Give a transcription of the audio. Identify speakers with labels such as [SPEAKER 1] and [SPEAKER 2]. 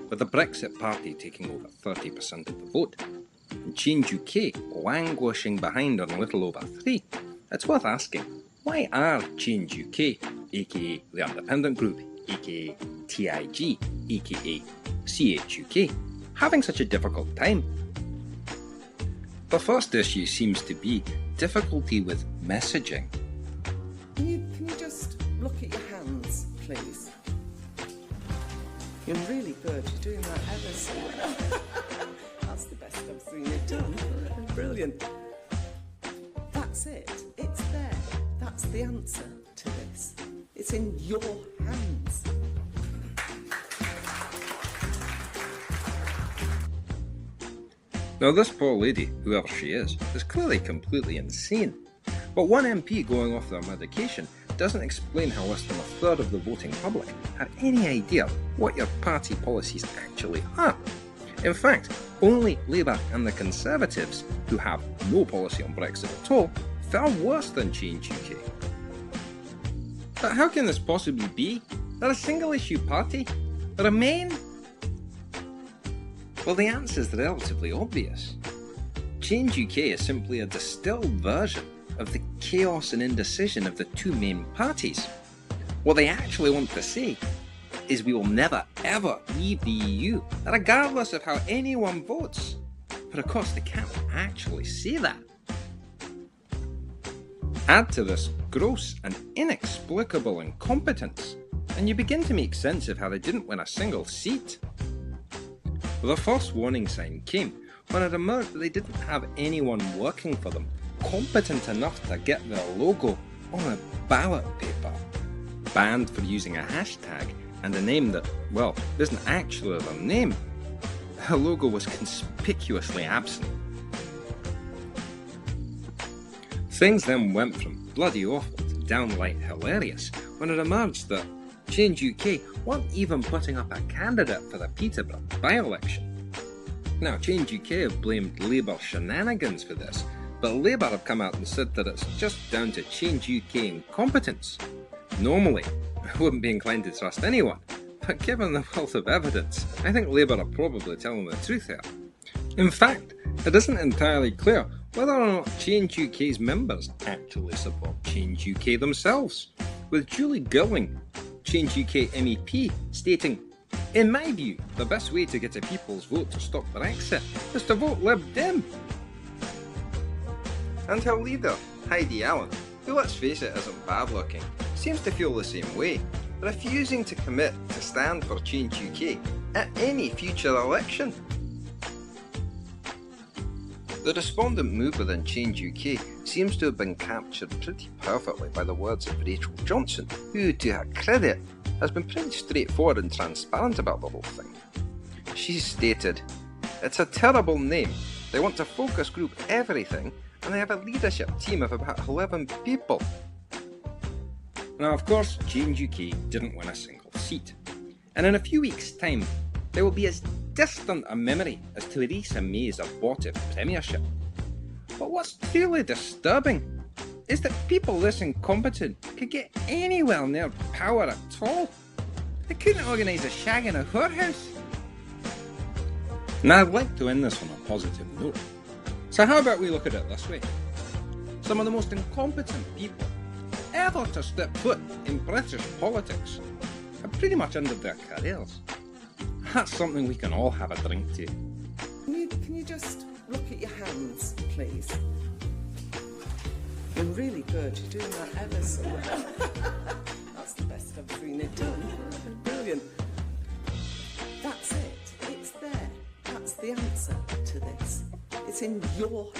[SPEAKER 1] with the Brexit Party taking over 30% of the vote, and Change UK languishing behind on a little over 3%, it's worth asking, why are Change UK, aka the Independent Group, aka TIG, aka CHUK, having such a difficult time? The first issue seems to be difficulty with messaging.
[SPEAKER 2] Can you just look at your hands, please? You're really good. You're doing that ever so well. That's the best I've seen you done. Brilliant. That's it. It's there. That's the answer to this. It's in your hands.
[SPEAKER 1] Now this poor lady, whoever she is clearly completely insane. But one MP going off their medication doesn't explain how less than a third of the voting public had any idea what your party policies actually are. In fact, only Labour and the Conservatives, who have no policy on Brexit at all, far worse than Change UK. But how can this possibly be? They're a single-issue party. Remain? Well, the answer is relatively obvious. Change UK is simply a distilled version of the chaos and indecision of the two main parties. What they actually want to say is we will never ever leave the EU, regardless of how anyone votes. But of course they can't actually say that. Add to this gross and inexplicable incompetence, and you begin to make sense of how they didn't win a single seat. The first warning sign came when it emerged that they didn't have anyone working for them competent enough to get their logo on a ballot paper, banned for using a hashtag and a name that, well, isn't actually their name. Their logo was conspicuously absent. Things then went from bloody awful to downright hilarious when it emerged that Change UK weren't even putting up a candidate for the Peterborough by-election. Now, Change UK have blamed Labour shenanigans for this, but Labour have come out and said that it's just down to Change UK incompetence. Normally, I wouldn't be inclined to trust anyone, but given the wealth of evidence, I think Labour are probably telling the truth here. In fact, it isn't entirely clear whether or not Change UK's members actually support Change UK themselves, with Julie Girling, Change UK MEP, stating, "In my view, the best way to get a people's vote to stop Brexit is to vote Lib Dem." And her leader, Heidi Allen, who, let's face it, isn't bad looking, seems to feel the same way, refusing to commit to stand for Change UK at any future election. The despondent mood within Change UK seems to have been captured pretty perfectly by the words of Rachel Johnson, who, to her credit, has been pretty straightforward and transparent about the whole thing. She stated, "It's a terrible name. They want to focus group everything, and they have a leadership team of about 11 people. Now, of course, Change UK didn't win a single seat, and in a few weeks' time, they will be as distant a memory as Theresa May's abortive premiership. But what's truly disturbing is that people this incompetent could get anywhere near power at all. They couldn't organise a shag in a whorehouse. Now, I'd like to end this on a positive note. So how about we look at it this way? Some of the most incompetent people ever to step foot in British politics have pretty much ended their careers. That's something we can all have a drink to.
[SPEAKER 2] Can you just look at your hands, please? You're really good. You're doing that ever so well. That's the best I've seen you done. Brilliant. That's it. It's there. That's the answer to this. It's in your